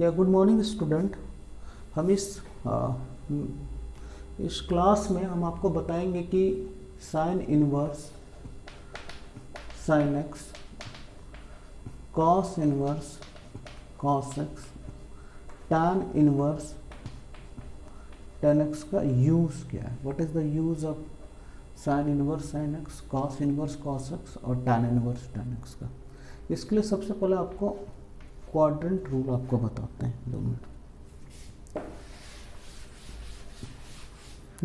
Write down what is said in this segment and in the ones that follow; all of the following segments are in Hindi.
या गुड मॉर्निंग स्टूडेंट। हम इस क्लास में हम आपको बताएंगे कि sign inverse sine x, cos inverse cos x, tan inverse tan x का यूज़ क्या है। What is the use of sine inverse sine x, cos inverse cos x और टैन इनवर्स टैन एक्स का। इसके लिए सबसे पहले आपको क्वाड्रेंट रूल आपको बताते हैं। 2 मिनट।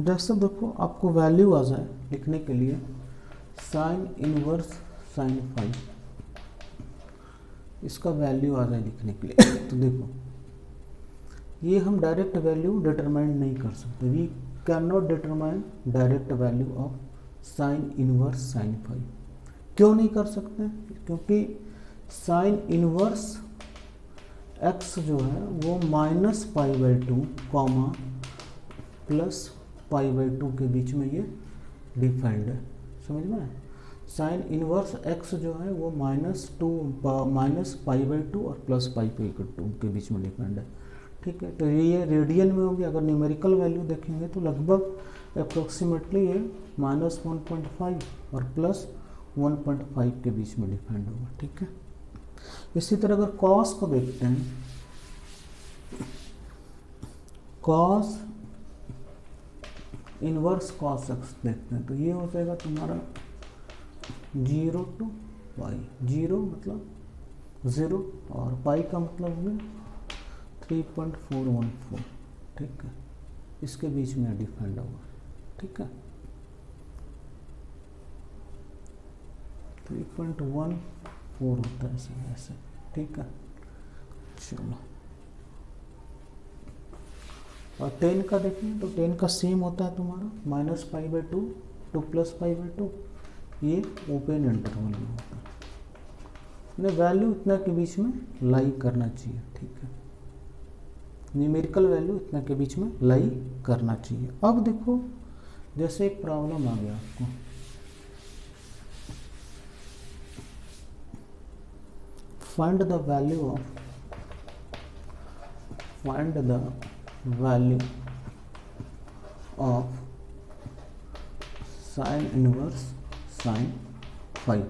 जैसे देखो आपको वैल्यू आ जाए लिखने के लिए साइन इनवर्स साइन फाइव, इसका वैल्यू आ जाए लिखने के लिए तो देखो ये हम डायरेक्ट वैल्यू डिटरमाइन नहीं कर सकते। We can not determine direct value of sine inverse sine five. क्यों नहीं कर सकते? क्योंकि साइन इनवर्स एक्स जो है वो -π/2 कॉमा +π/2 के बीच में ये डिफाइंड है। समझ में? साइन इनवर्स एक्स जो है वो -π/2 और +π/2 के बीच में डिफाइंड है। ठीक है, तो ये रेडियन में होगी। अगर न्यूमेरिकल वैल्यू देखेंगे तो लगभग अप्रोक्सीमेटली ये -1.5 और +1.5 के बीच में डिफाइंड होगा। ठीक है, इसी तरह अगर कॉस को देखते हैं, कॉस इनवर्स कॉस एक्स देखते हैं तो ये हो जाएगा तुम्हारा 0 to π। 0 मतलब 0 और पाई का मतलब हो गया 3.414। ठीक है, इसके बीच में डिफाइंड होगा। ठीक है, 3.14 होता है ऐसे। ठीक है, चलो। और 10 का देखें तो 10 का सेम होता है तुम्हारा -π/2 to +π/2। ये ओपन इंटरवल में होता है। वैल्यू इतना के बीच में लाई करना चाहिए। ठीक है, न्यूमेरिकल वैल्यू इतना के बीच में लाई करना चाहिए। अब देखो जैसे एक प्रॉब्लम आ गया आपको, find the value of sine inverse sign 5।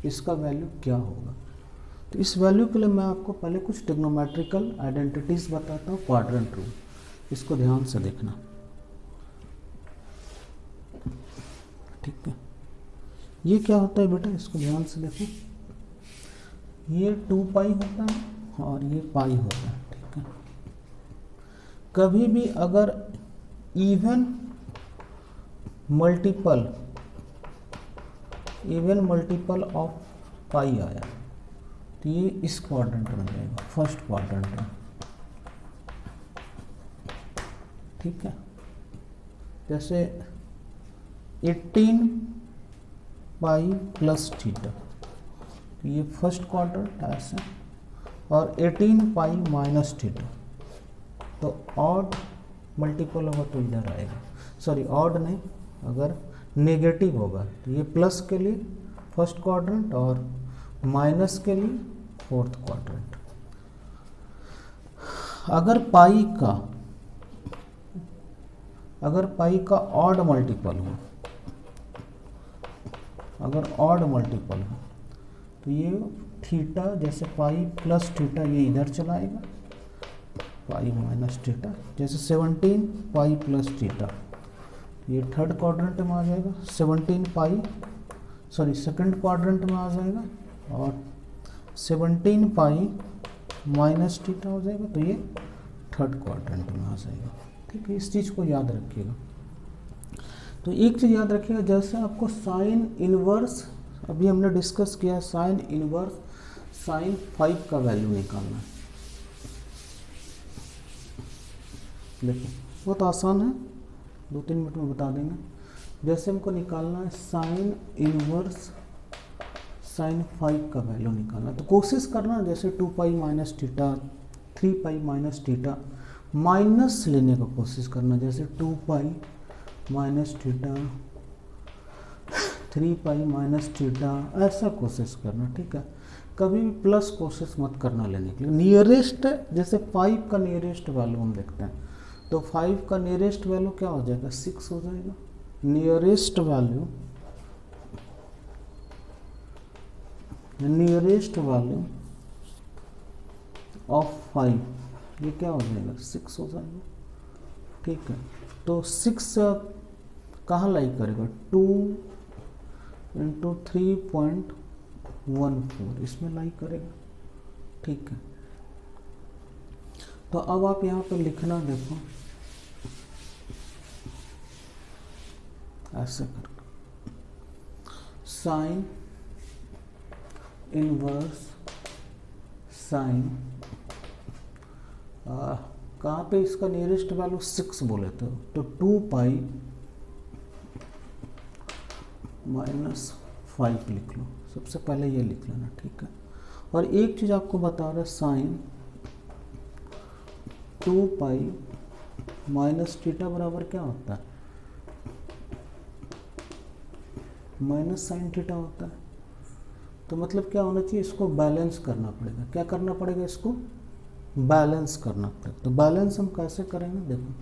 इसका वैल्यू क्या होगा? तो इस वैल्यू के लिए मैं आपको पहले कुछ ट्रिग्नोमेट्रिकल आइडेंटिटीज बताता हूँ। क्वाड्रेंट रूल, इसको ध्यान से देखना। ठीक है, ये क्या होता है बेटा, इसको ध्यान से देखो। ये 2π होता है और ये पाई होता है। ठीक है, कभी भी अगर इवन मल्टीपल ऑफ पाई आया तो ये इस क्वाड्रेंट में जाएगा, फर्स्ट क्वाड्रेंट में। ठीक है, जैसे 18π + θ, तो ये फर्स्ट क्वाड्रेंट ऐसे, और 18π - θ तो ऑड मल्टीपल होगा तो इधर आएगा। सॉरी, ऑड नहीं, अगर नेगेटिव होगा तो ये प्लस के लिए फर्स्ट क्वाड्रेंट और माइनस के लिए फोर्थ क्वाड्रेंट। अगर पाई का ऑड मल्टीपल हो, तो ये थीटा, जैसे पाई + θ ये इधर चलाएगा, पाई - θ। जैसे 17π + θ ये थर्ड क्वाड्रेंट में आ जाएगा, 17π सेकंड क्वाड्रेंट में आ जाएगा, और 17π - θ हो जाएगा, तो ये थर्ड क्वाड्रेंट में आ जाएगा। ठीक है, इस चीज़ को याद रखिएगा। तो एक चीज़ याद रखिएगा, जैसे आपको साइन इनवर्स, अभी हमने डिस्कस किया, साइन इनवर्स साइन 5 का वैल्यू निकालना है। देखो बहुत आसान है, 2-3 मिनट में बता देंगे। जैसे हमको निकालना है साइन इनवर्स साइन 5 का वैल्यू निकालना, तो कोशिश करना जैसे 2π - θ 3π - θ माइनस लेने का कोशिश करना, जैसे 2π - θ 3π - θ ऐसा कोशिश करना। ठीक है, कभी भी प्लस कोशिश मत करना लेने के लिए। नियरेस्ट जैसे 5 का नियरेस्ट वैल्यू हम देखते हैं, तो 5 का नियरेस्ट वैल्यू क्या हो जाएगा, 6 हो जाएगा। नियरेस्ट वैल्यू ऑफ 5 ये क्या हो जाएगा, 6 हो जाएगा। ठीक है, तो 6 कहाँ लाई करेगा, 2 × 3.14 इसमें लाई करेगा। ठीक है, तो अब आप यहाँ पे लिखना देखो ऐसे करके, साइन इनवर्स साइन, कहाँ पे इसका नियरेस्ट वैल्यू 6 बोले थे, तो 2 पाई माइनस 5 लिख लो, सबसे पहले ये लिख लेना। ठीक है, और एक चीज़ आपको बता रहा है, साइन 2 पाई माइनस थीटा बराबर क्या होता है, माइनस साइन थीटा होता है। तो मतलब क्या होना चाहिए, इसको बैलेंस करना पड़ेगा। क्या करना पड़ेगा, इसको बैलेंस करना पड़ेगा। तो बैलेंस हम कैसे करेंगे, देखो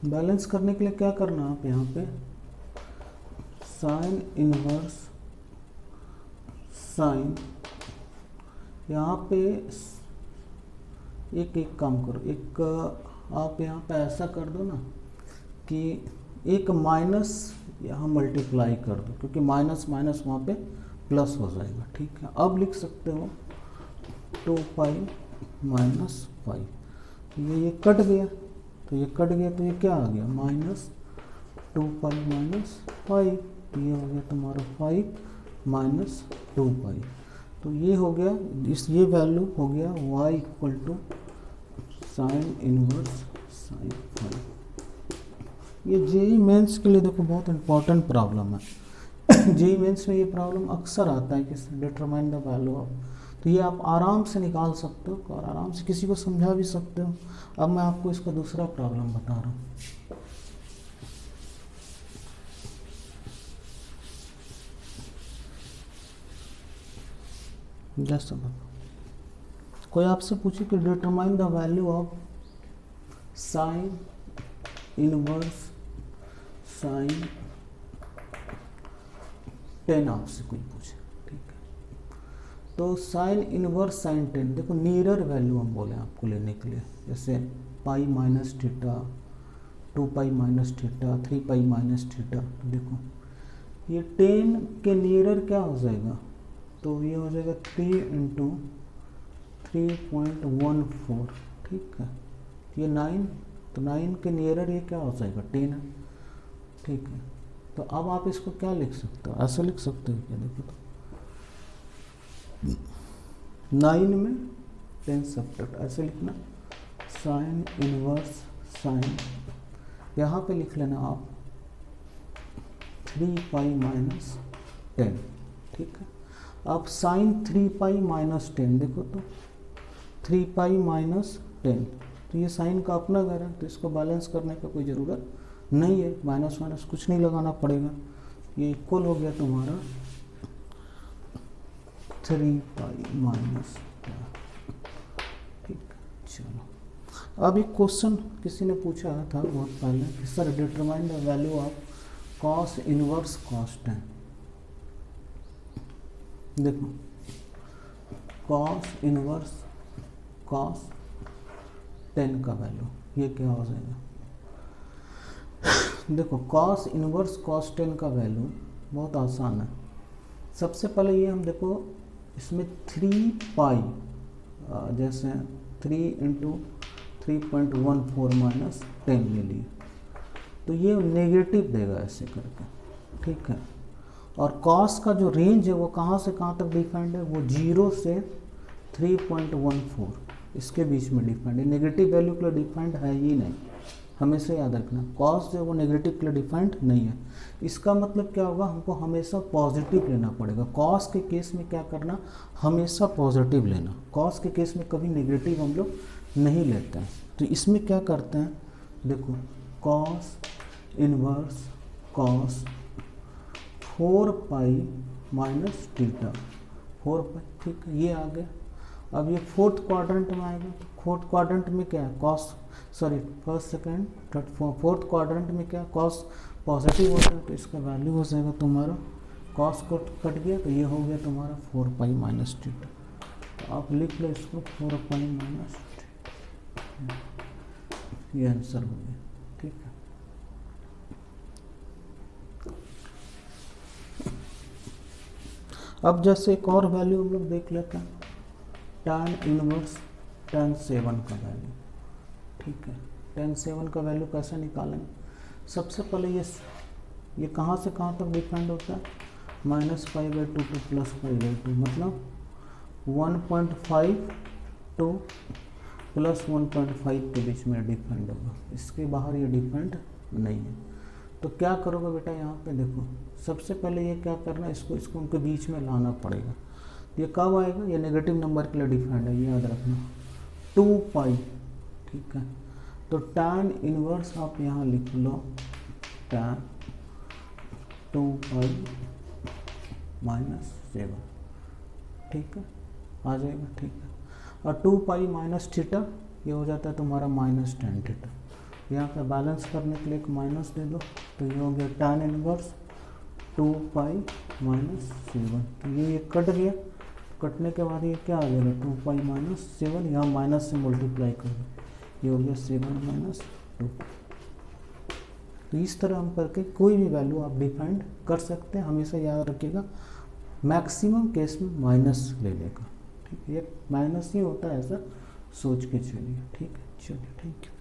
बैलेंस करने के लिए क्या करना, आप यहाँ पे साइन इनवर्स साइन, यहाँ पे एक काम करो, एक आप यहाँ पे ऐसा कर दो ना कि एक माइनस यहाँ मल्टीप्लाई कर दो, क्योंकि माइनस माइनस वहाँ पे प्लस हो जाएगा। ठीक है, अब लिख सकते हो 2 पाई माइनस 5, ये कट गया, तो ये कट गया, तो ये क्या आ गया, माइनस 2 पाई माइनस 5, ये हो गया तुम्हारा 5 माइनस 2 पाई। तो ये हो गया, ये वैल्यू हो गया y = साइन इनवर्स साइन 5। ये जेई मेंस के लिए देखो बहुत इंपॉर्टेंट प्रॉब्लम है। जेई मेंस में ये प्रॉब्लम अक्सर आता है कि डिटरमाइन द वैल्यू ऑफ, तो ये आप आराम से निकाल सकते हो और आराम से किसी को समझा भी सकते हो। अब मैं आपको इसका दूसरा प्रॉब्लम बता रहा हूँ। जैसा कोई आपसे पूछे कि determine the value of sine inverse sign 10, आपसे कोई पूछे, ठीक है, तो साइन इनवर्स साइन 10, देखो नियरर वैल्यू हम बोले आपको लेने के लिए, जैसे pi minus theta, 2 pi minus theta, 3 pi minus theta. तो देखो ये 10 के नियरर क्या हो जाएगा, तो ये हो जाएगा 3 × 3.14। ठीक है, ये 9, तो 9 के नियरर ये क्या हो जाएगा, 10 है। ठीक है, तो अब आप इसको क्या लिख सकते हो, ऐसा लिख सकते हो क्या, देखो तो 9 में 10 सब्ट्रैक्ट, ऐसे लिखना साइन इनवर्स साइन, यहाँ पे लिख लेना आप 3 पाई माइनस 10। ठीक है, अब साइन 3 पाई माइनस 10, देखो तो 3 पाई माइनस 10, तो ये साइन का अपना घर है, तो इसको बैलेंस करने का कोई ज़रूरत नहीं है, माइनस माइनस कुछ नहीं लगाना पड़ेगा, ये इक्वल हो गया तुम्हारा 3 पाई माइनस 10। ठीक, चलो अब एक क्वेश्चन किसी ने पूछा था बहुत पहले कि sir determine the value of cos inverse cos 10। देखो कॉस इनवर्स कॉस 10 का वैल्यू ये क्या हो जाएगा, देखो कॉस इनवर्स कॉस 10 का वैल्यू बहुत आसान है। सबसे पहले ये हम देखो इसमें 3 पाई, जैसे 3 × 3.14 माइनस 10 ले लिए, तो ये नेगेटिव देगा ऐसे करके। ठीक है, और कॉस का जो रेंज है वो कहाँ से कहाँ तक डिफाइंड है, वो 0 से 3.14 इसके बीच में डिफाइंड है, नेगेटिव वैल्यू के लिए डिफाइंड है ही नहीं, हमेशा याद रखना। कॉस जो है वो नेगेटिव के लिए डिफाइंड नहीं है। इसका मतलब क्या होगा, हमको हमेशा पॉजिटिव लेना पड़ेगा। कॉस के केस में क्या करना, हमेशा पॉजिटिव लेना, कॉस के केस में कभी नेगेटिव हम लोग नहीं लेते हैं। तो इसमें क्या करते हैं, देखो cos inverse cos 4 pi minus theta, 4 पाई, ठीक है, ये आ गया। अब ये फोर्थ क्वाड्रेंट में आएगा, तो फोर्थ क्वाड्रेंट में क्या है, cos, sorry first second third fourth quadrant में क्या कॉस पॉजिटिव होता है, तो इसका वैल्यू हो जाएगा तुम्हारा, कॉस को कट गया तो ये हो गया तुम्हारा 4 पाई माइनस थीटा। तो आप लिख लो इसको 4 पाई माइनस थीटा, ये आंसर हो गया, ठीक है। अब जैसे एक और वैल्यू हम लोग देख लेते हैं, tan इनवर्स tan 7 का वैल्यू, ठीक है। tan 7 का वैल्यू कैसे निकालेंगे, सबसे पहले ये कहाँ से कहाँ तक डिपेंड होता है, -π/2 टू +π/2, मतलब 1.5 टू +1.5 के बीच में डिपेंड होगा, इसके बाहर ये डिपेंड नहीं है। तो क्या करोगे बेटा, यहाँ पे देखो सबसे पहले ये क्या करना है, इसको उनके बीच में लाना पड़ेगा। ये कब आएगा, ये नेगेटिव नंबर के लिए डिफाइंड है, ये याद रखना, 2 पाई, ठीक है। तो tan इनवर्स आप यहाँ लिख लो, tan 2 पाई माइनस 7, ठीक है, आ जाएगा, ठीक है। और 2 पाई माइनस थीटा ये हो जाता है तुम्हारा -tan थीटा, यहाँ पे बैलेंस करने के लिए एक माइनस दे दो, तो ये हो गया tan इनवर्स 2 पाई माइनस 7, तो ये कट गया, कटने के बाद ये क्या आ जाएगा, 2 पाई माइनस 7, यहाँ माइनस से मल्टीप्लाई कर दो, ये हो गया 7 - 2। तो इस तरह हम करके कोई भी वैल्यू आप डिफाइंड कर सकते हैं, हमेशा याद रखिएगा मैक्सिमम केस में माइनस ले लेगा, ठीक है, ये माइनस ही होता है, ऐसा सोच के चलिए, ठीक है, चलिए, थैंक यू।